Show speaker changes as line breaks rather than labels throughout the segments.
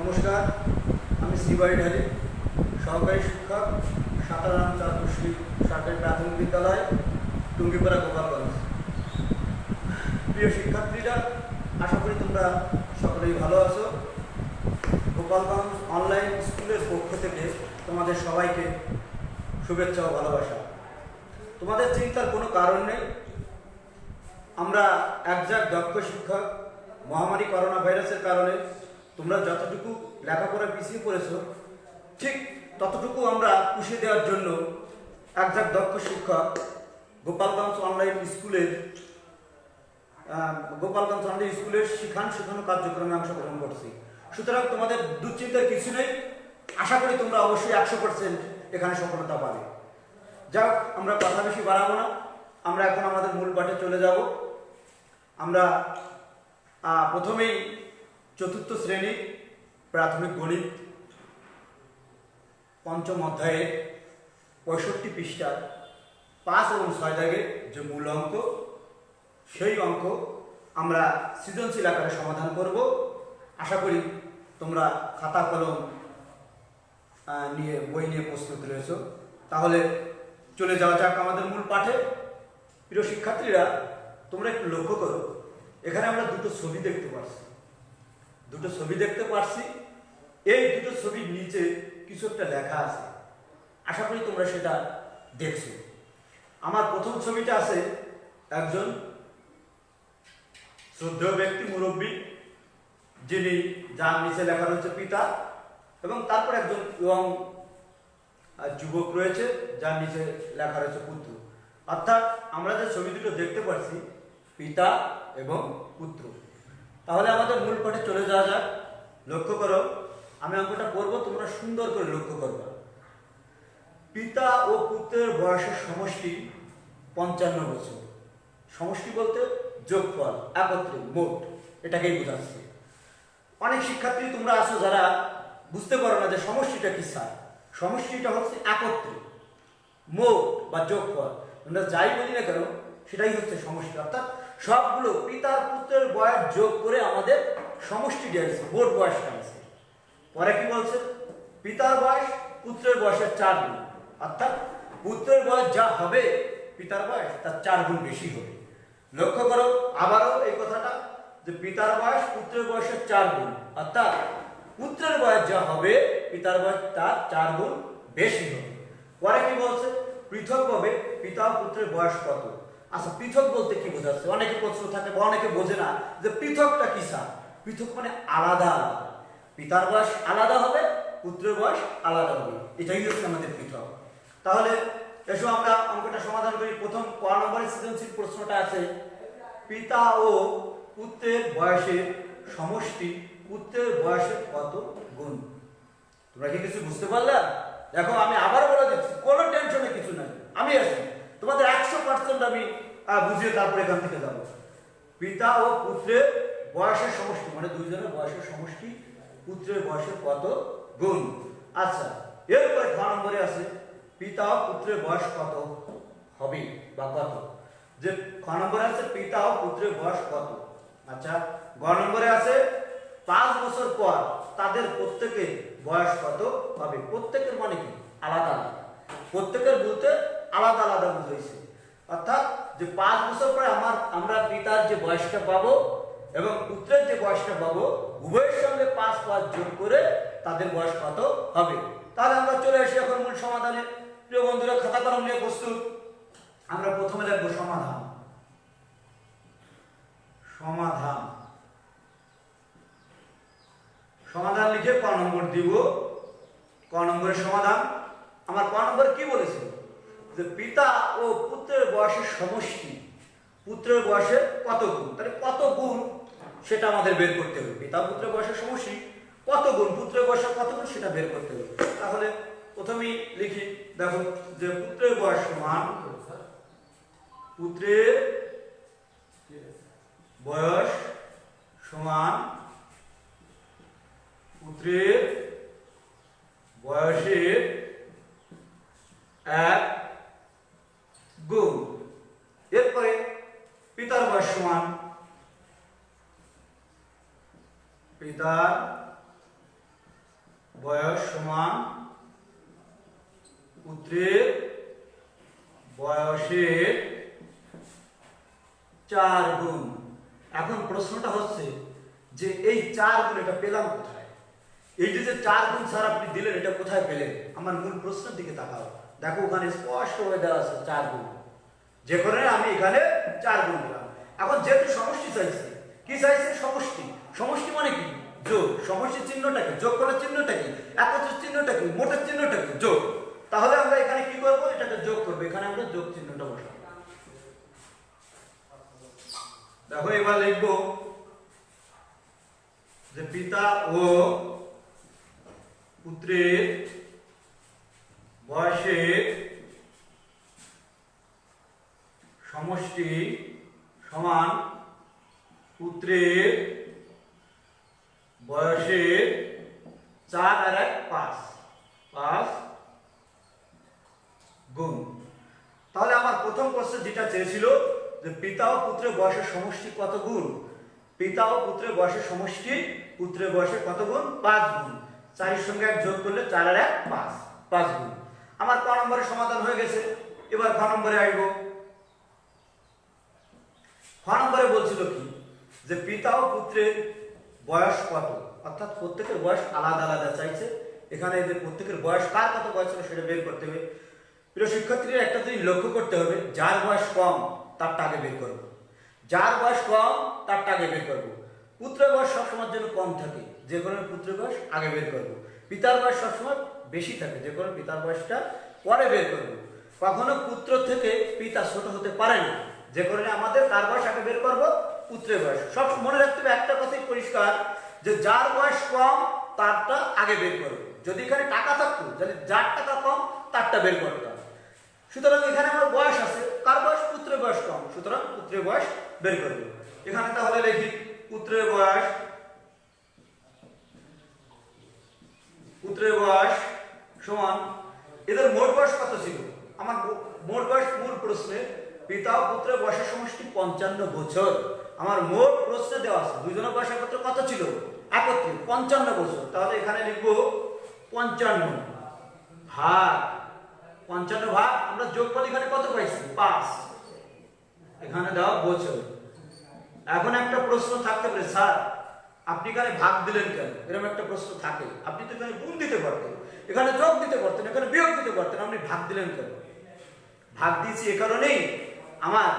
নমস্কার, আমি শ্রীবাড়ি ঢালি, সহকারী শিক্ষক, সাতারাম চাঁদপুর সরকারি প্রাথমিক বিদ্যালয়, টুঙ্গিপাড়া, গোপালগঞ্জ। প্রিয় শিক্ষার্থীরা, আশা করি তোমরা সকলেই ভালো আছো। গোপালগঞ্জ অনলাইন স্কুলের পক্ষ থেকে তোমাদের সবাইকে শুভেচ্ছা ও ভালোবাসা। তোমাদের চিন্তার কোনো কারণ নেই। আমরা একজাক দক্ষ শিক্ষক। মহামারী করোনা ভাইরাসের কারণে তোমরা যতটুকু লেখাপড়া পিছিয়ে পড়েছো, ঠিক ততটুকু আমরা পুষিয়ে দেওয়ার জন্য একজাক দক্ষ শিক্ষক গোপালগঞ্জ অনলাইন স্কুলের শেখানো কার্যক্রমে অংশগ্রহণ করছি। সুতরাং তোমাদের দুশ্চিন্তার কিছু নেই। আশা করি তোমরা অবশ্যই 100% এখানে সফলতা পাবে। যাক, আমরা কথা বেশি বাড়াবো না, আমরা এখন আমাদের মূল পাঠে চলে যাব। আমরা প্রথমেই চতুর্থ শ্রেণী প্রাথমিক গণিত পঞ্চম অধ্যায়ের 65 পৃষ্ঠার 5 এবং 6 দাগের যে মূল অঙ্ক, সেই অঙ্ক আমরা সৃজনশীল আকারে সমাধান করব। আশা করি তোমরা খাতা কলম বই নিয়ে প্রস্তুত রয়েছো। তাহলে চলে যাওয়া যাক আমাদের মূল পাঠে। প্রিয় শিক্ষার্থীরা, তোমরা একটু লক্ষ্য করো, এখানে আমরা দুটো ছবি দেখতে পাচ্ছি। এই দুটো ছবির নিচে কিছু একটা লেখা আছে। আশা করি তোমরা সেটা দেখছো। আমার প্রথম ছবিটা আছে একজন শ্রদ্ধেয় ব্যক্তি, মুরব্বী, যার নিচে লেখা রয়েছে পিতা, এবং তারপর একজন ইয়ং যুবক রয়েছে, যার নিচে লেখা রয়েছে পুত্র। অর্থাৎ আমরা যে ছবি দুটো দেখতে পাচ্ছি, পিতা এবং পুত্র। তাহলে আমাদের মূল পাঠে চলে যাওয়া যাক। লক্ষ্য করো, আমি অঙ্কটা করবো, তোমরা সুন্দর করে লক্ষ্য করবে। পিতা ও পুত্রের বয়সের সমষ্টি 55 বছর। সমষ্টি বলতে যোগফল, একত্রে, মোট, এটাকেই বোঝাচ্ছে। অনেক শিক্ষার্থী তোমরা আছো যারা বুঝতে পারো না যে সমষ্টিটা কি স্যার। সমষ্টিটা হচ্ছে একত্রে, মোট বা যোগফল। আমরা যাই বলি না কেন, সেটাই হচ্ছে সমষ্টি। অর্থাৎ সবগুলো পিতার পুত্রের বয়স যোগ করে আমাদের সমষ্টি দিয়েছে, মোট বয়সটা আছে। পরে কি বলছে? পিতার বয়স পুত্রের বয়সের 4 গুণ। অর্থাৎ পুত্রের বয়স যা হবে, পিতার বয়স তার 4 গুণ বেশি হবে। লক্ষ্য করো আবারও এই কথাটা, যে পিতার বয়স পুত্রের বয়সের 4 গুণ। অর্থাৎ পুত্রের বয়স যা হবে, পিতার বয়স তার 4 গুণ বেশি হবে। পরে কি বলছে? পৃথকভাবে পিতা ও পুত্রের বয়স কত। আচ্ছা, পৃথক বলতে কি বোঝাচ্ছে? অনেকে প্রশ্ন থাকে বা অনেকে বোঝে না যে পৃথকটা কি স্যার। পৃথক মানে আলাদা আলাদা। পিতার বয়স আলাদা হবে, পুত্রের বয়স আলাদা হবে, এটাই হচ্ছে আমাদের পৃথক। তাহলে এসো আমরা অঙ্কটা সমাধান করি। প্রথম ক নম্বরের সৃজনশীল প্রশ্নটা আছে, পিতা ও পুত্রের বয়সের সমষ্টি পুত্রের বয়সের কত গুণ। তোমরা কি কিছু বুঝতে পারলে? দেখো, আমি আবার বলে দিচ্ছি, কোনো টেনশনে কিছু নাই, আমি আছি। তোমাদের 100% আমি বুঝিয়ে তারপরে এখান থেকে যাব। পিতা ও পুত্রের বয়সের সমষ্টি, মানে দুইজনের বয়সের সমষ্টি পুত্রের বয়সের কত গুণ। আচ্ছা, এরপরে খ নম্বরে আছে, পিতা ও পুত্রের বয়স কত হবে বা কত। যে খ নম্বরে আছে পিতা ও পুত্রের বয়স কত। আচ্ছা, গ নম্বরে আছে 5 বছর পর তাদের প্রত্যেকের বয়স কত হবে। প্রত্যেকের মানে কি? আলাদা আলাদা। প্রত্যেকের বলতে আলাদা আলাদা বুঝাইছে। অর্থাৎ যে 5 বছর পরে আমরা পিতার যে বয়সটা পাবো এবং পুত্রের যে বয়সটা পাবো, উভয়ের সঙ্গে 5 যোগ করে তাদের বয়স কত হবে। তাহলে আমরা চলে আসি এখন মূল সমাধানে। প্রিয় বন্ধুরা, খাতা কলম নিয়ে প্রস্তুত। আমরা প্রথমে লিখব সমাধান। সমাধান লিখে ক নম্বর দিব। ক নম্বরের সমাধান। আমার ক নম্বর কি বলেছে? যে পিতা ও পুত্রের বয়সের সমষ্টি পুত্রের বয়সের কত গুণ। তাহলে কত গুণ সেটা আমাদের বের করতে হবে। পিতা পুত্রের বয়সের সমষ্টি কত গুণ, পুত্রের বয়সের কত গুণ সেটা বের করতে হবে। তাহলে প্রথমেই লিখি, দেখো, যে পুত্রের বয়স সমান পুত্রের বয়স সমান পুত্রের বয়সের 1 গুণ। এরপরে পিতার বয়স সমান পিতার বয়স সমান পুত্রের বয়সের 4 গুণ। এখন প্রশ্নটা হচ্ছে যে এই 4 গুণ এটা পেলাম কোথায়? এই যে 4 গুণ স্যার আপনি দিলেন, এটা কোথায় পেলেন? আমার মূল প্রশ্নের দিকে তাকাও, দেখো ওখানে স্পষ্ট হয়ে দেওয়া আছে 4 গুণ, যে কারণে আমি এখানে 4 গুণ দিলাম। এখন যেহেতু সমষ্টি চাইছে, কি চাইছে? সমষ্টি। সমষ্টি মানে কি? যোগ। সমষ্টির চিহ্নটা কি? যোগ করার চিহ্নটা কি? একত্রের চিহ্নটা কি? মোটের চিহ্নটা কি? যোগ। তাহলে আমরা এখানে কি করব? এটাকে যোগ করব। এখানে আমরা যোগ চিহ্নটা বসাবো। দেখো এবার লিখব যে পিতা ও পুত্রের বয়সের সমষ্টি সমান পুত্রের বয়সের 4 আর 1 5 গুণ। তাহলে আমার প্রথম প্রশ্ন যেটা চেয়েছিল যে পিতা ও পুত্রের বয়সের সমষ্টি কত গুণ? পিতা ও পুত্রের বয়সের সমষ্টি পুত্রের বয়সের কত গুণ? 5 গুণ। 4 এর সঙ্গে 1 যোগ করলে 4 আর 1 5 গুণ। আমার ক নম্বরের সমাধান হয়ে গেছে। এবার খ নম্বরে আসবো। খ নম্বরে বলছিল কি যে পিতা ও পুত্রের বয়স কত, অর্থাৎ প্রত্যেকের বয়স আলাদা আলাদা চাইছে। এখানে যে প্রত্যেকের বয়স কার কত বয়স ছিল সেটা বের করতে হবে। প্রিয় শিক্ষার্থীরা একটা জিনিস লক্ষ্য করতে হবে, যার বয়স কম তারটা আগে বের করব। যার বয়স কম তারটা আগে বের করব। পুত্রের বয়স সবসময়ের জন্য কম থাকে, যে কারণে পুত্রের বয়স আগে বের করব। পিতার বয়স সবসময় বেশি থাকে, যে কারণে পিতার বয়সটা পরে বের করব। কখনো পুত্র থেকে পিতা ছোট হতে পারে না, যে কারণে আমাদের কার বয়স আগে বের করব? পুত্রের বয়স। সব মনে রাখতে হবে একটা কথাই পরিষ্কার, যে যার বয়স কম তারটা আগে বের করব। যদি এখানে টাকা থাকতো, যদি যার টাকা কম তারটা বের করতাম। সুতরাং এখানে আমার বয়স আছে, কার বয়স? পুত্রের বয়স কম, সুতরাং পুত্রের বয়স বের করব। এখানে তাহলে লিখি পুত্রের বয়স সমান, এদের মোট বয়স কত ছিল? আমার মোট বয়স মূল প্রশ্নে পিতা ও পুত্রের বয়সের সমষ্টি 55 বছর। আমার মোট প্রশ্নে দেওয়া আছে দুজনের বয়স একত্রে কত ছিল? একত্রে 55 বছর। তাহলে এখানে লিখব 55 ভাগ 55 ভাগ, আমরা যোগফল এখানে কত পাইছি? 5। এখানে দাও বছর। এখন একটা প্রশ্ন থাকতে পারে, স্যার আপনি এখানে ভাগ দিলেন কেন? এরকম একটা প্রশ্ন থাকে। আপনি তো এখানে গুণ দিতে পারতেন, এখানে যোগ দিতে পারতেন, এখানে বিয়োগ দিতে পারতেন, আপনি ভাগ দিলেন কেন? ভাগ দিয়েছি এ কারণেই, আমার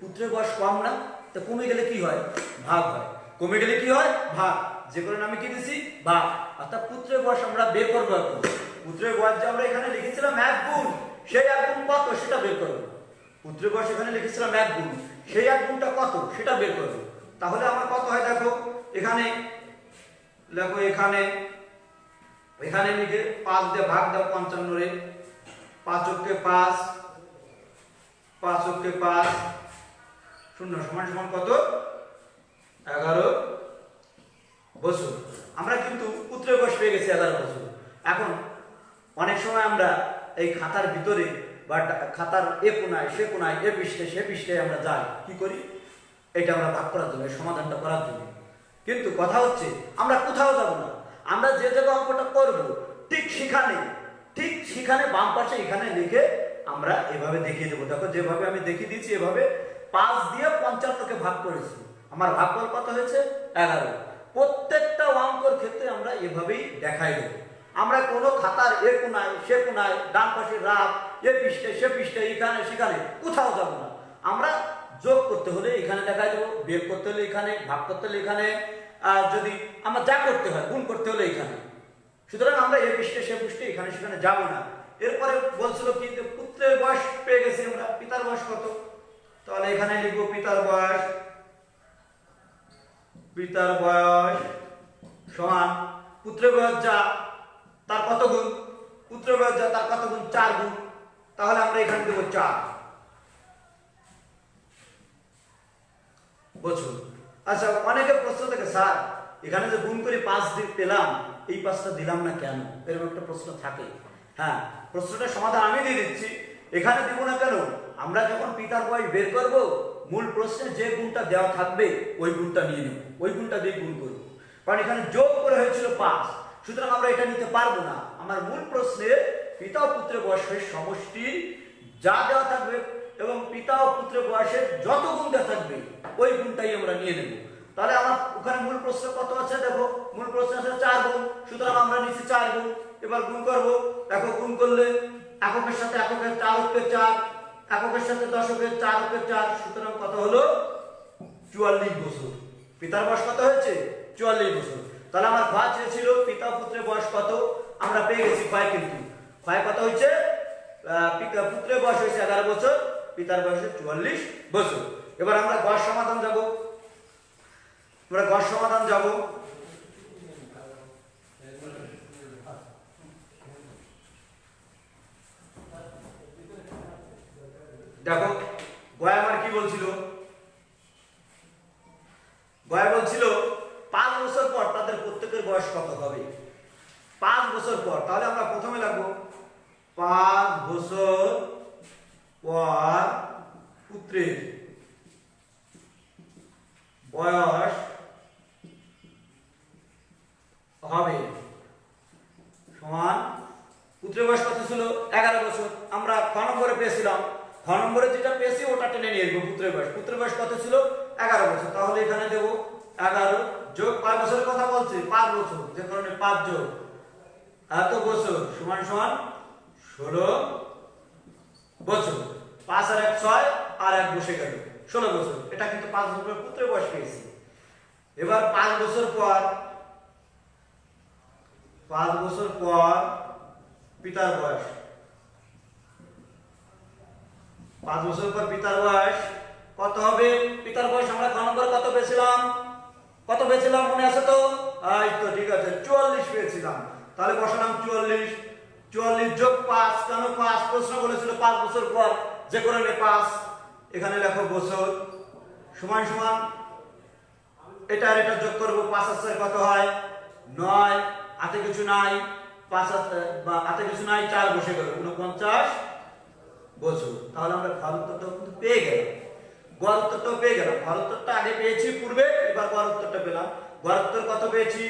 পুত্রের বয়স কম না, তো কমে গেলে কি হয়? ভাগ হয়। কমে গেলে কি হয়? ভাগ। যে কারণে আমি কি দিছি? ভাগ। অর্থাৎ পুত্রের বয়স আমরা বের করবো। এখন পুত্রের বয়স যে আমরা এখানে লিখেছিলাম 1 গুণ, সেই 1 গুণ কত সেটা বের করবো। পুত্রের বয়স এখানে লিখেছিলাম 1 গুণ, সেই 1 গুণটা কত সেটা বের করবো। তাহলে আমার কত হয় দেখো, এখানে দেখো, এখানে লিখে 5 দিয়ে ভাগ দাও 55 রে, 5 × 5 5 × 5 শূন্য সমান সমান কত? 11 বছর। আমরা কিন্তু পুত্রের বয়স পেয়ে গেছি 11 বছর। এখন অনেক সময় আমরা এই খাতার ভিতরে বা খাতার এ কোনায় সে কোনায়, এ পৃষ্ঠে সে পৃষ্ঠে আমরা যাই, কি করি? এটা আমরা ভাগ করার জন্য, সমাধানটা করার জন্য। কিন্তু কথা হচ্ছে আমরা কোথাও যাব না, আমরা যে জায়গায় অঙ্কটা করব ঠিক সেখানে বাম পাশে এখানে লিখে আমরা এভাবে দেখিয়ে দেবো। দেখো যেভাবে আমি দেখিয়ে দিয়েছি, এভাবে 5 দিয়ে 55কে ভাগ করেছি, আমার ভাগফল কত হয়েছে? 11। প্রত্যেকটা অঙ্কর ক্ষেত্রে আমরা এভাবেই দেখাই দেবো। আমরা কোনো খাতার এ কোনায় সে কোনায়, ডান পাশে রাত, এ পৃষ্ঠে সে পৃষ্ঠে, এখানে সেখানে কোথাও যাব না। আমরা যোগ করতে হলে এখানে দেখাই দেবো, বিয়োগ করতে হলে এখানে, ভাগ করতে হলে এখানে, আর যদি আমরা যা করতে হয় গুণ করতে হলে এখানে। সুতরাং আমরা এ পৃষ্ঠে সে পৃষ্ঠে এখানে সেখানে যাব না। এরপরে বলছিল কি যে পুত্রের বয়স পেয়ে গেছি আমরা, পিতার বয়স কত? তাহলে এখানে লিখবো পিতার বয়স সমান পুত্রের বয়স যা তার কত গুণ? পুত্রের বয়স যা তার কত গুণ? 4 গুণ। তাহলে আমরা এখানে দেবো 4 বছর। আচ্ছা, অনেকে প্রশ্ন থাকে, স্যার এখানে যে গুণ করে 5 দিয়ে পেলাম, এই 5টা দিলাম না কেন? এরকম একটা প্রশ্ন থাকে। হ্যাঁ, প্রশ্নটার সমাধান আমি দিয়ে দিচ্ছি। এখানে দিব না কেন? আমরা যখন পিতার বয়স বের করব, মূল প্রশ্নে যে গুণটা দেওয়া থাকবে ওই গুণটা নিয়ে নেব, ওই গুণটা দিয়ে গুণ করব। কারণ এখানে যোগ করে হয়েছিল 5, সুতরাং আমরা এটা নিতে পারবো না। আমার মূল প্রশ্নে পিতা ও পুত্রের বয়সের সমষ্টি যা দেওয়া থাকবে এবং পিতা ও পুত্রের বয়সের যত গুণ দেওয়া থাকবে ওই গুণটাই আমরা নিয়ে নেব। তাহলে আমার ওখানে মূল প্রশ্ন কত আছে দেখো, মূল প্রশ্ন আছে 4 গুণ, সুতরাং আমরা নিচ্ছি 4 গুণ। এবার গুণ করব, দেখো গুণ করলে এককের সাথে এককের 4 অক্ষের 4, এককের সাথে দশকের 4 অক্ষের 4, সুতরাং কত হলো 44 বছর। পিতার বয়স কত হয়েছে 44 বছর। তাহলে আমার ঘ চেয়েছিল পিতা পুত্রের বয়স কত, আমরা পেয়ে গেছি ক্ষয়, কিন্তু ক্ষয় কত হয়েছে, পুত্রের বয়স হয়েছে 11 বছর, পিতার বয়স 44 বছর। এবার আমরা গড় সমাধান যাব, আমরা গড় সমাধান যাব। দেখো গয় আমার কি বলছিল, গয় বলছিল 5 বছর পর তাদের প্রত্যেকের বয়স কত হবে, 5 বছর পর। তাহলে আমরা প্রথমে লিখব 5 বছর পর পুত্রের বয়স হবে সমান, পুত্রের বয়স কত ছিল 11 বছর, আমরা খ নম্বরে পেয়েছিলাম, খ নম্বরে যেটা পেয়েছি ওটা টেনে নিয়ে আসবো। পুত্রের বয়স কত ছিল 11 বছর, তাহলে এখানে দেব 11 যোগ কয় বছরের কথা বলছে 5 বছর, যে কারণে 5 যোগ এত বছর সমান সমান 16 বছর। 5 আর 1 6 আর 1 বসে গেল 16 বছর। এটা কিন্তু 5 বছর পর পুত্রের বয়স পেয়েছি। এবার 5 বছর পর, 5 বছর পর পিতার বয়স, 5 বছর পর পিতার বয়স কত হবে, পিতার বয়স আমরা ক নম্বর কত পেয়েছিলাম, কত পেয়েছিলাম মনে আছে তো, এই তো ঠিক আছে 44 পেয়েছিলাম। তাহলে বসালাম 44, 44 যোগ 5, কেন 5 প্রশ্ন বলেছিল 5 বছর পর, যে কারণে 5 এখানে লেখো বছর সমান সমান এটা আর এটা যোগ করব, 5 আর 4 কত হয় 9, হাতে কিছু নাই, 5 বা হাতে কিছু নাই, 4 বসে গেল 49 বছর। তাহলে আমরা ঘর উত্তরটাও কিন্তু পেয়ে গেলাম, গড় উত্তরটাও পেয়ে গেলাম। ঘর উত্তরটা আগে পেয়েছি পূর্বে, এবার গড় উত্তরটা পেলাম। গড় উত্তর কত পেয়েছি,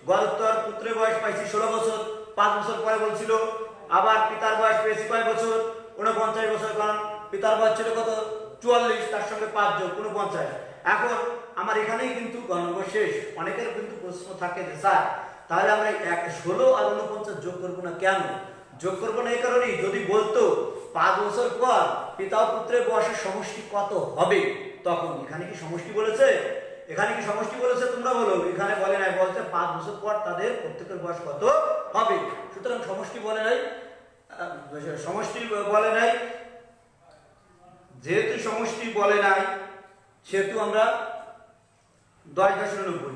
গড় উত্তর পুত্রের বয়স পাইছি 16 বছর, 5 বছর পরে বলছিল। আবার পিতার বয়স পেয়েছি কয় বছর 49 বছর, কারণ পিতার বয়স ছিল কত 44, তার সঙ্গে 5 যোগ 49। এখন আমার এখানেই কিন্তু গণক শেষ। অনেকের কিন্তু প্রশ্ন থাকে যে স্যার তাহলে আমরা 16 আর 49 যোগ করবো না, কেন যোগ করবো না, এই কারণেই যদি বলতো 5 বছর পর পিতা ও পুত্রের বয়সের সমষ্টি কত হবে, তখন এখানে কি সমষ্টি বলেছে, এখানে কি সমষ্টি বলেছে তোমরা বলো, এখানে বলে নাই, বলছে 5 বছর পর তাদের প্রত্যেকের বয়স কত হবে। সুতরাং সমষ্টি বলে নাই, সমষ্টি বলে নাই, যেহেতু সমষ্টি বলে নাই সেহেতু আমরা 10.90,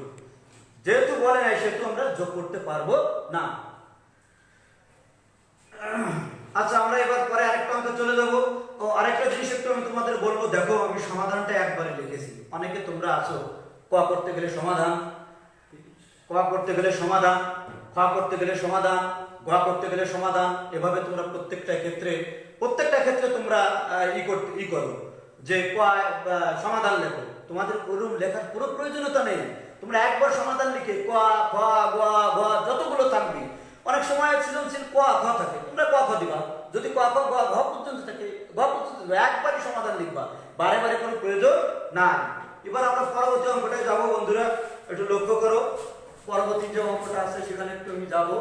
যেহেতু বলে নাই সেহেতু আমরা যোগ করতে পারবো না। আচ্ছা আমরা এবার পরে আরেকটা অঙ্কে চলে যাব। ও আরেকটা জিনিস একটু আমি তোমাদের বলবো, দেখো আমি সমাধানটা একবারে লিখেছি। অনেকে তোমরা আছো ক করতে গেলে সমাধান, ক করতে গেলে সমাধান, খ করতে গেলে সমাধান, গ করতে গেলে সমাধান, এভাবে তোমরা প্রত্যেকটা ক্ষেত্রে তোমরা ই করো যে ক সমাধান লেখো। তোমাদের ওরকম লেখার কোনো প্রয়োজনীয়তা নেই, তোমরা একবার সমাধান লিখে ক খ গ ঘ যতগুলো থাকবে, অনেক সময় সৃজনশীল ক খ থাকে, তোমরা ক খ দিবা, যদি ক খ গ ঘ পর্যন্ত থাকে ঘ পর্যন্ত একবারই সমাধান লিখবা, বারে বারে কোনো প্রয়োজন নাই। এবার আমরা পরবর্তী অঙ্কটায় যাবো বন্ধুরা, একটু লক্ষ্য করো, পরবর্তী যে অঙ্কটা আছে সেখানে একটু আমি যাবো।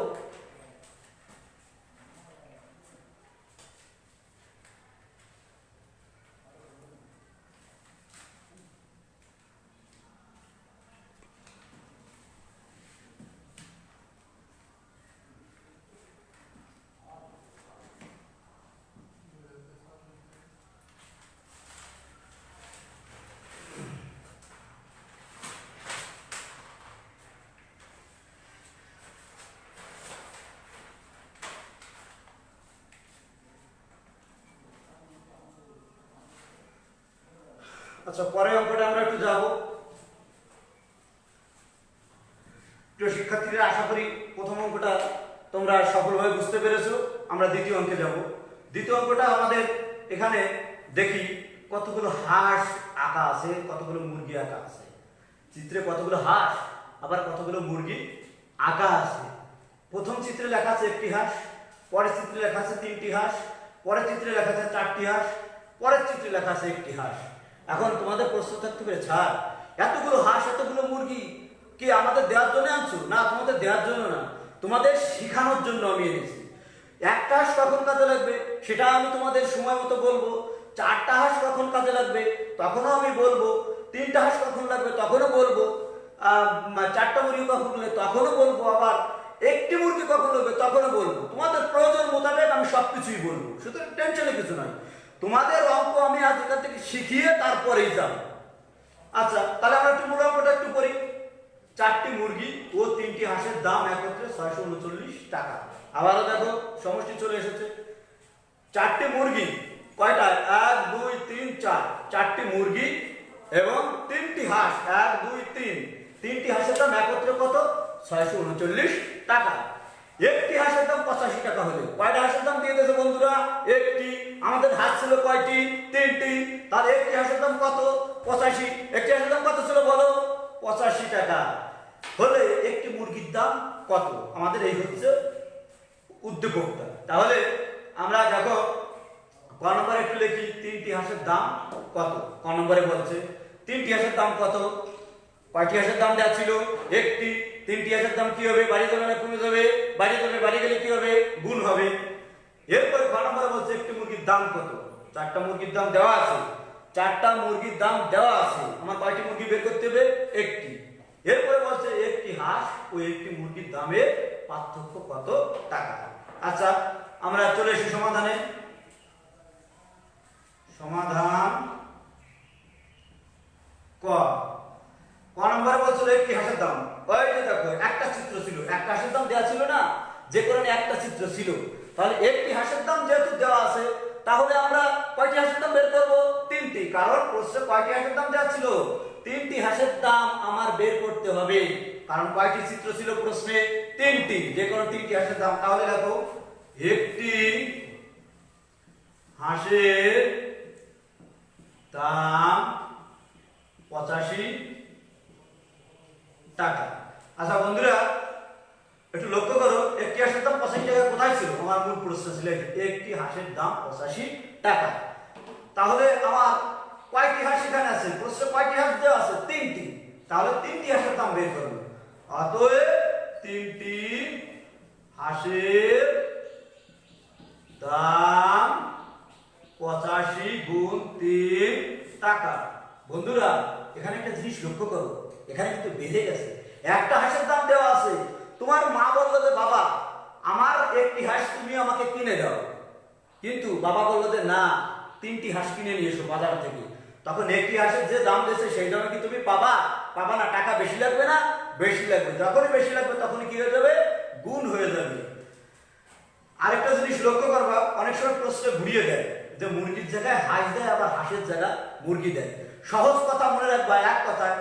আচ্ছা পরের অঙ্কটা আমরা একটু যাবো। প্রিয় শিক্ষার্থীরা আশা করি প্রথম অঙ্কটা তোমরা সফলভাবে বুঝতে পেরেছো। আমরা দ্বিতীয় অঙ্কে যাব। দ্বিতীয় অঙ্কটা আমাদের এখানে দেখি কতগুলো হাঁস আঁকা আছে, কতগুলো মুরগি আঁকা আছে। চিত্রে কতগুলো হাঁস আবার কতগুলো মুরগি আঁকা আছে। প্রথম চিত্রে লেখা আছে একটি হাঁস, পরের চিত্রে লেখা আছে তিনটি হাঁস, পরের চিত্রে লেখা আছে চারটি হাঁস, পরের চিত্রে লেখা আছে একটি হাঁস। এখন তোমাদের প্রশ্ন থাকতে পারে, ছাড় এতগুলো হাঁস এতগুলো মুরগি কি আমাদের দেওয়ার জন্য আনছো? না, তোমাদের দেওয়ার জন্য না, তোমাদের শেখানোর জন্য আমি এনেছি। একটা হাঁস কখন কাজে লাগবে সেটা আমি তোমাদের সময় মতো বলবো, চারটা হাঁস কখন কাজে লাগবে তখনও আমি বলবো, তিনটা হাঁস কখন লাগবে তখনও বলবো, চারটা মুরগি কখন লাগবে তখনও বলবো, আবার একটি মুরগি কখন লাগবে তখনও বলবো। তোমাদের প্রয়োজন মোতাবেক আমি সবকিছুই বলবো, সুতরাং টেনশনে কিছু নয়। তোমাদের অঙ্ক আমি আজ এখান থেকে শিখিয়ে তারপরেই যাবো। আচ্ছা, তাহলে আমরা একটু মূল অঙ্কটা একটু করি। চারটি মুরগি ও তিনটি হাঁসের দাম একত্রে 639 টাকা। আবারও দেখো সমষ্টি চলে এসেছে। চারটি মুরগি কয়টা? 1 2 3 4, চারটি মুরগি এবং তিনটি হাঁস 1 2 3, তিনটি হাঁসের দাম একত্রে কত? 639 টাকা। একটি হাঁসের দাম 85 টাকা হলে কয়টা হাঁসের দাম দিয়ে দিয়েছে বন্ধুরা? একটি। আমাদের হাঁস ছিল কয়টি? তিনটি। তাহলে একটি হাঁসের দাম কত? 85। একটি হাঁসের দাম কত ছিল বলো? 85 টাকা। হলে একটি মুরগির দাম কত? আমাদের এই হচ্ছে উদ্যোক্তা। তাহলে আমরা দেখো ক নম্বরে একটু লিখি, তিনটি হাঁসের দাম কত? ক নম্বরে বলছে তিনটি হাঁসের দাম কত? কয়টি হাঁসের দাম দেওয়া ছিল? একটি। তিনটি হাঁসের দাম কি হবে? বাড়ি যাবে না কমে যাবে? বাড়ি যাবে, বাড়ি গেলে কি হবে? গুণ হবে। এরপরে ক নম্বরে বলছে একটি মুরগির দাম কত? চারটা মুরগির দাম দেওয়া আছে, চারটা মুরগির দাম দেওয়া আছে, আমার কয়টি মুরগি বের করতে হবে? একটি। এরপরে বলছে একটি হাঁস ও একটি মুরগির দামের পার্থক্য কত টাকা। আচ্ছা, আমরা চলে এসেছি সমাধানে। সমাধান ক। ক নম্বরে বলছিল একটি হাঁসের দাম, ওই যে দেখো একটা চিত্র ছিল, একটা হাঁসের দাম দেওয়া ছিল না, যে কারণে একটা চিত্র ছিল। তাহলে একটি হাঁসের দাম যেহেতু দেওয়া আছে, তাহলে আমরা কয়টি হাঁসের দাম বের করব? তিনটি। কারণ প্রশ্নে কয়টি হাঁসের দাম দেওয়া ছিল? তিনটি হাঁসের দাম আমার বের করতে হবে। কারণ কয়টি চিত্র ছিল প্রশ্নে? তিনটি, যে কোনো তিনটি হাঁসের দাম। তাহলে দেখো একটি হাঁসের দাম 85 টাকা। আচ্ছা বন্ধুরা একটু লক্ষ্য করো, একটি হাঁসের দাম 85 টাকা কোথায় ছিল? আমার মূল প্রশ্ন ছিল একটি হাঁসের দাম 85 টাকা। তাহলে আমার কয়টি হাঁস এখানে আছে? প্রশ্নে কয়টি হাঁস দেওয়া আছে? তিনটি। তাহলে তিনটি হাঁসের দাম বের করব। অতএব তিনটি হাঁসের দাম 85 গুণ 3 টাকা। বন্ধুরা এখানে একটা জিনিস লক্ষ্য করো, এখানে কিন্তু বেড়ে গেছে। একটা হাঁসের দাম দেওয়া আছে, তোমার মা বললো যে বাবা আমার একটি হাঁস তুমি আমাকে কিনে দাও, কিন্তু বাবা বললো যে না, তিনটি হাঁস কিনে নিয়ে এসো বাজার থেকে। তখন একটি হাঁসের যে দাম দিয়েছে সেই দামে কি তুমি পাবা? পাবা না। টাকা বেশি লাগবে না? বেশি লাগবে। যখনই বেশি লাগবে তখনই কি হয়ে যাবে? গুণ হয়ে যাবে। আরেকটা জিনিস লক্ষ্য করবা, অনেক সময় প্রশ্নে ঘুরিয়ে দেয় যে মুরগির জায়গায় হাঁস দেয়, আবার হাঁসের জায়গায় মুরগি দেয়। সহজ কথা মনে রাখবা, এক কথায়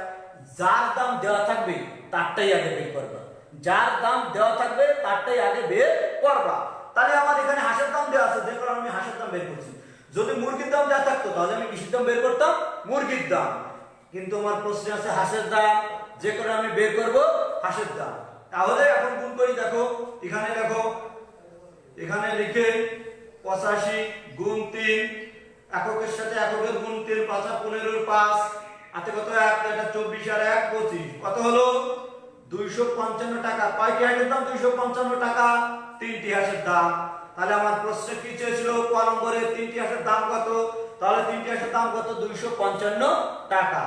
যার দাম দেওয়া থাকবে তারটাই আগে বের করবা। যার দাম দেওয়া থাকবে তারটাই আগে বের করবা। তাহলে আমার এখানে হাঁসের দাম দেওয়া আছে, যে কারণে আমি হাঁসের দাম বের করছি। যদি মুরগির দাম দেওয়া থাকতো তাহলে আমি কিসের দাম বের করতাম? মুরগির দাম। কিন্তু আমার প্রশ্নে আছে হাঁসের দাম, যে কারণে আমি বের করব হাঁসের দাম। তাহলে এখন গুণ করি, দেখো এখানে দেখো, এখানে লিখে 85 গুণ 3, এককের সাথে এককের গুণ 3, 5 15 5, হাতে কত? 1, এটা 24 আর 1 25, কত হলো? 255 টাকা। কয়টি হাঁসের দাম? 255 টাকা, তিনটি হাঁসের দাম। তাহলে আমার প্রশ্নে কি চেয়েছিল? ক নম্বরে তিনটি হাঁসের দাম কত? তাহলে তিনটি হাঁসের দাম কত? 255 টাকা।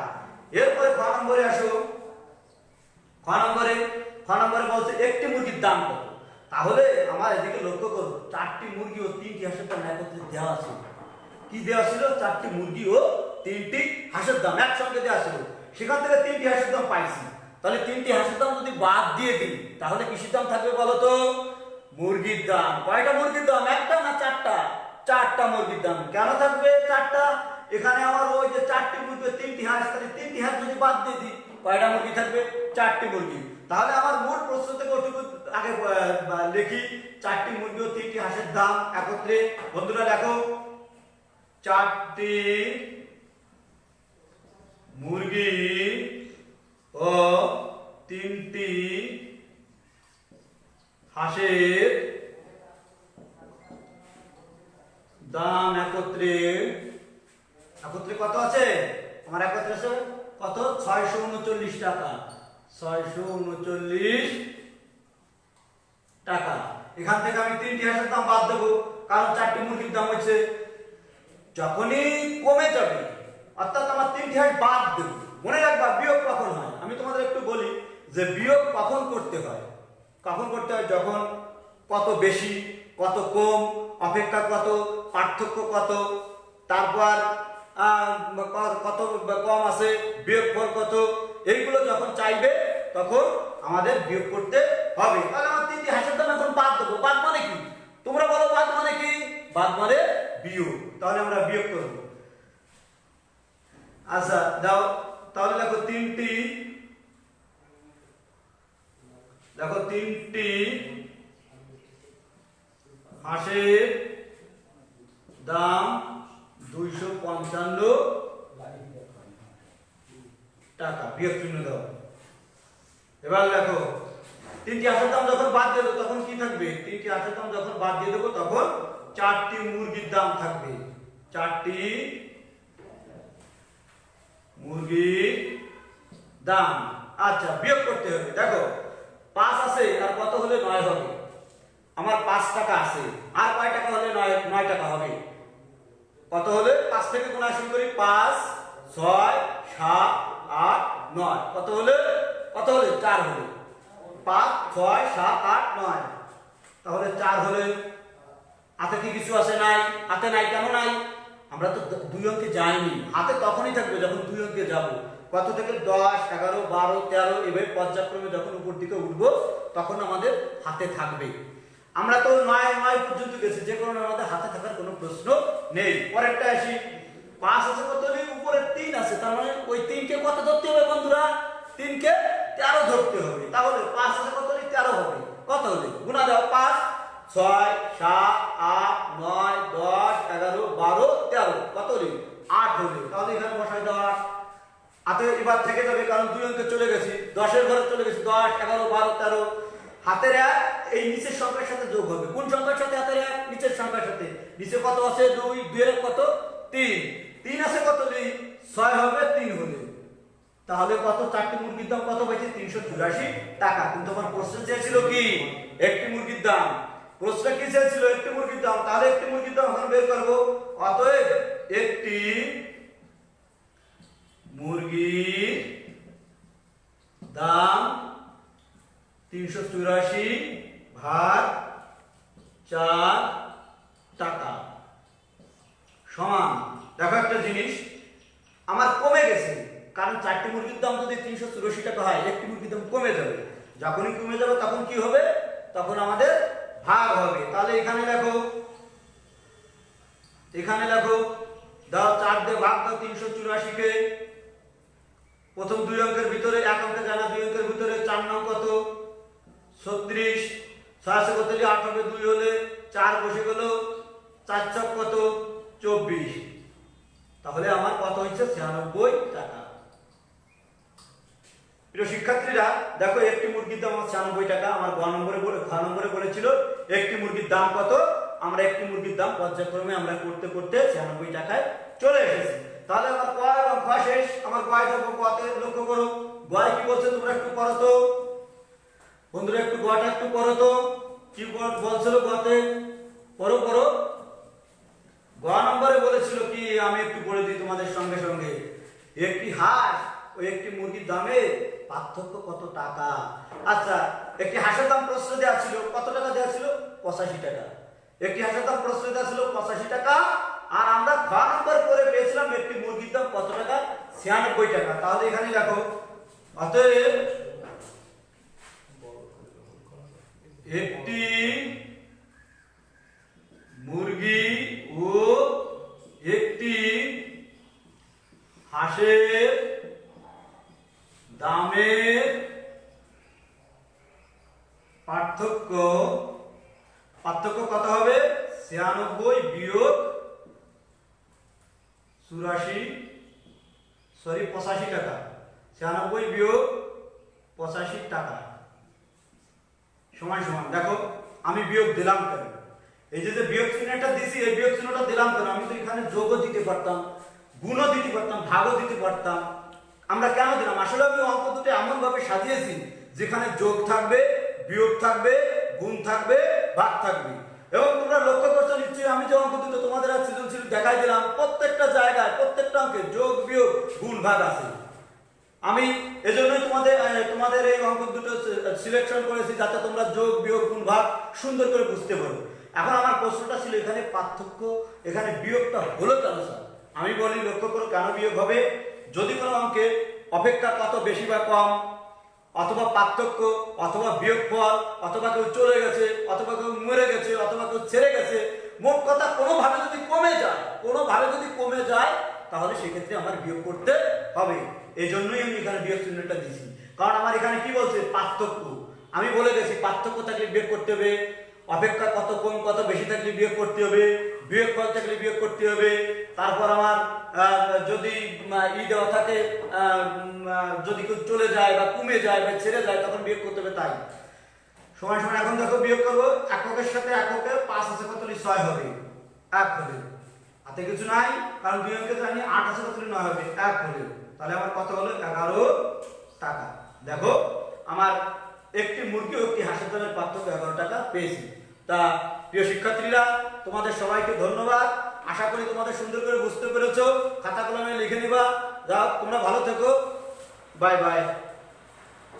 এরপরে খ নম্বরে আসো। খ নম্বরে বলছে একটি মুরগির দাম কত? তাহলে আমার এদিকে লক্ষ্য করো, চারটি মুরগি ও তিনটি হাঁসের দাম একত্রে দেওয়া ছিল। কি দেওয়া ছিল? চারটি মুরগি ও তিনটি হাঁসের দাম একসঙ্গে দেওয়া ছিল। সেখান থেকে তিনটি হাঁসের দাম পাইছি। তাহলে তিনটি হাঁসের দাম যদি বাদ দিয়ে দিই তাহলে কিসের দাম থাকবে বলো তো? মুরগির দাম। কয়টা মুরগির দাম? একটা না চারটা? চারটা মুরগির দাম। কেন থাকবে চারটা? এখানে আমার ওই যে চারটি মুরগি তিনটি হাঁস, তাহলে তিনটি হাঁস যদি বাদ দিয়ে দিই কয়টা মুরগি থাকবে? চারটি মুরগি। তাহলে আমার মূল প্রশ্ন থেকে ওটুকু আগে লিখি, চারটি মুরগি ও তিনটি হাঁসের দাম একত্রে। বন্ধুরা দেখো, চারটি মুরগি ও তিনটি হাঁসের দাম একত্রে কত আছে? আমার একত্রে আছে কত? 639 টাকা। 639 টাকা। এখান থেকে আমি 3টি হাঁসের দাম বাদ দেবো, কারণ 4টি মুরগির দাম হচ্ছে, যখনই কমে যাবে অর্থাৎ আমার 3টি হাঁস বাদ দেব। মনে রাখবা বিয়োগ কখন হয়, আমি তোমাদের একটু বলি যে বিয়োগ কখন করতে হয়। কখন করতে হয়? যখন কত বেশি, কত কম, অপেক্ষা কত, পার্থক্য কত, তারপর কত কম আছে, বিয়োগফল কত, এইগুলো যখন চাইবে তখন আমাদের বিয়োগ করতে হবে। তাহলে আমার 3টি হাঁসের দাম এখন বাদ দেবো। বাদ মানে কি? তোমরা বলো বাদ মানে কি? বাদ মানে বিয়োগ। তাহলে আমরা বিয়োগ করব। আচ্ছা দাও, তাহলে দেখো 3টি হাঁসের দাম 255 টাকা। বিয়োগ চিহ্ন দাও। এবার দেখো 3টি হাঁসের দাম যখন বাদ দিয়ে দেবো তখন কি থাকবে? 3টি হাঁসের দাম যখন বাদ দিয়ে দেবো তখন 4টি মুরগির দাম থাকবে। 4টি মুরগির দাম। আচ্ছা বিয়োগ করতে হবে। দেখো 5 আছে আর কত হলে 9 হবে? আমার 5 টাকা আছে, আর কয় টাকা হলে 9 টাকা হবে? কত হলে? 5 থেকে গুণা শুরু করি। 5, 6, 7, 8, 9। কত হলে? 4 হলে। 5, 6, 7, 8, 9। তাহলে 4 হলে হাতে কি কিছু আছে? নাই। হাতে নাই। কেন নাই? আমরা তো 2 অঙ্কে যাইনি। হাতে তখনই থাকবে যখন 2 অঙ্কে যাব। কত থেকে? 10, 11, 12, 13 এভাবে পর্যায়ক্রমে যখন উপর দিকে উঠবো তখন আমাদের হাতে থাকবে। আমরা তো 9 পর্যন্ত গেছি, যে কারণে আমাদের হাতে থাকার কোনো প্রশ্ন নেই। পরেরটা আসি। 5 আছে কত? উপরে 3 আছে, তার মানে ওই 3কে কত ধরতে হবে বন্ধুরা? 3কে 13 ধরতে হবে। তাহলে 5 আছে কত? 13 হবে। কত হলে? গুণা দাও। 5, 6, 7, 8, 9, 10, 11, 12, 13। কত হলে? 8 হলে। তাহলে এখানে বসাই দাও 8। হাতে এবার থেকে যাবে, কারণ 2 অঙ্কে চলে গেছি, 10-এর ঘরে চলে গেছি। 10, 11, 12, 13। হাতের 1 এই নিচের সংখ্যার সাথে যোগ হবে। কোন সংখ্যার সাথে? হাতের 1 নিচের সংখ্যার সাথে। নিচে কত আছে? 2, 2 এর কত? 3। 3 আছে কত? 6 হবে 3 হলে। তাহলে কত? 4টি মুরগির দাম কত পাইছে? 384 টাকা। কিন্তু আমার প্রশ্ন চেয়েছিল কি? একটি মুরগির দাম। প্রশ্ন কি চেয়েছিল? একটি মুরগির দাম। তাহলে একটি মুরগির দাম এখন বের করব। অতএব একটি মুরগির দাম 384 ভাগ 4 টাকা সমান। দেখো একটা জিনিস আমার কমে গেছে, কারণ 4টি মুরগির দাম যদি 384 টাকা হয়, একটি মুরগির দাম কমে যাবে। যখনই কমে যাবে তখন কি হবে? তখন আমাদের ভাগ হবে। তাহলে এখানে দেখো দাও 4 দিয়ে ভাগ দাও 384 কে। প্রথম 2 অঙ্কের ভিতরে 1 অঙ্কে জানা, 2 অঙ্কের ভিতরে 4 নং কত? 36। 6 আছে কত? 8 হবে। 2 হলে 4 বসে গেল। 4 ছক কত? 24। তাহলে আমার কত হচ্ছে? 96 টাকা। প্রিয় শিক্ষার্থীরা দেখো একটি মুরগির দাম 96 টাকা। আমার ঘ নম্বরে বলেছিল একটি মুরগির দাম কত। আমরা একটি মুরগির দাম পর্যায়ক্রমে আমরা করতে করতে 96 টাকায় চলে এসেছি। তাহলে আমার ক এবং খ শেষ। আমার গয় যাব কতে। লক্ষ্য করো গয় কি বলছে তোমরা একটু পড়ো তো বন্ধুরা, একটু গটা একটু পড়ো তো কি বলছিল গতে। পড়ো। গ নম্বরে বলেছিল কি? আমি একটু বলে দিই তোমাদের সঙ্গে সঙ্গে। একটি হাঁস ও একটি মুরগির দামে পার্থক্য কত টাকা। আচ্ছা একটি হাঁসের দাম প্রশ্ন দেওয়া ছিল, কত টাকা দেওয়া ছিল? 85 টাকা। একটি হাঁসের দাম প্রশ্ন দেওয়া ছিল 85 টাকা। আর আমরা খ নম্বর করে পেয়েছিলাম একটি মুরগির দাম কত টাকা? 96 টাকা। তাহলে এখানে দেখো অতএব একটি মুরগি ও একটি হাঁসের দামের পার্থক্য কত হবে? 96 বিয়োগ 85 টাকা। 96 বিয়োগ 85 টাকা। সমান সমান। দেখো আমি বিয়োগ দিলাম কেন, এই যে বিয়োগ চিহ্নটা দিছি, এই বিয়োগ চিহ্নটা দিলাম কেন, আমি তো এখানে যোগও দিতে পারতাম, গুণও দিতে পারতাম, ভাগও দিতে পারতাম। আমরা কেন দিলাম? আসলে আমি অঙ্ক দুটো এমন ভাবে সাজিয়েছি যেখানে যোগ থাকবে, বিয়োগ থাকবে, গুণ থাকবে, ভাগ থাকবে। এবং তোমরা লক্ষ্য করছো নিশ্চয়ই, আমি যে অঙ্ক দুটো তোমাদের সৃজনশীল দেখাই দিলাম, প্রত্যেকটা জায়গায় প্রত্যেকটা অঙ্কে যোগ বিয়োগ গুণ ভাগ আছে। আমি এজন্যই তোমাদের এই অঙ্ক দুটো সিলেকশন করেছি যাতে তোমরা যোগ বিয়োগ গুণ ভাগ সুন্দর করে বুঝতে পারো। এখন আমার প্রশ্নটা ছিল এখানে পার্থক্য, এখানে বিয়োগটা হলো কেন স্যার? আমি বলি লক্ষ্য করো কেন বিয়োগ হবে। যদি কোনো অঙ্কে অপেক্ষা কত বেশি বা কম, অথবা পার্থক্য, অথবা বিয়োগফল, অথবা কেউ চলে গেছে, অথবা কেউ মরে গেছে, অথবা কেউ ছেড়ে গেছে, মোট কথা কোনোভাবে যদি কমে যায়, কোনোভাবে যদি কমে যায়, তাহলে সেক্ষেত্রে আমার বিয়োগ করতে হবে। এই জন্যই আমি এখানে বিয়োগ চিহ্নটা দিয়েছি, কারণ আমার এখানে কি বলছে? পার্থক্য। আমি বলে গেছি পার্থক্য থাকলে বিয়োগ করতে হবে, অপেক্ষা কত কম কত বেশি থাকলে বিয়োগ করতে হবে, বিয়োগফল থাকলে বিয়োগ করতে হবে। তারপর আমার যদি দেওয়া থাকে, যদি কেউ চলে যায় বা কমে যায় বা ছেড়ে যায়, তখন বিয়োগ করতে হবে। তাই সমান সমান। এখন দেখো বিয়োগ করবো, এককের সাথে এককে 5 আছে কত? 6 হবে। 1 হলে হাতে কিছু নাই, কারণ 2 অঙ্কে জানি 8 আছে কত? 9 হবে। 1 হলে তাহলে আমার কত হলো? 11 টাকা। দেখো আমার একটি মুরগি ও একটি হাঁসের দামের পার্থক্য 11 টাকা পেয়েছি। তা প্রিয় শিক্ষার্থীরা, তোমাদের সবাইকে ধন্যবাদ। আশা করি তোমাদের সুন্দর করে বুঝতে পেরেছো। খাতা কলমে লিখে নিবা। যাও, তোমরা ভালো থেকো। Bye bye.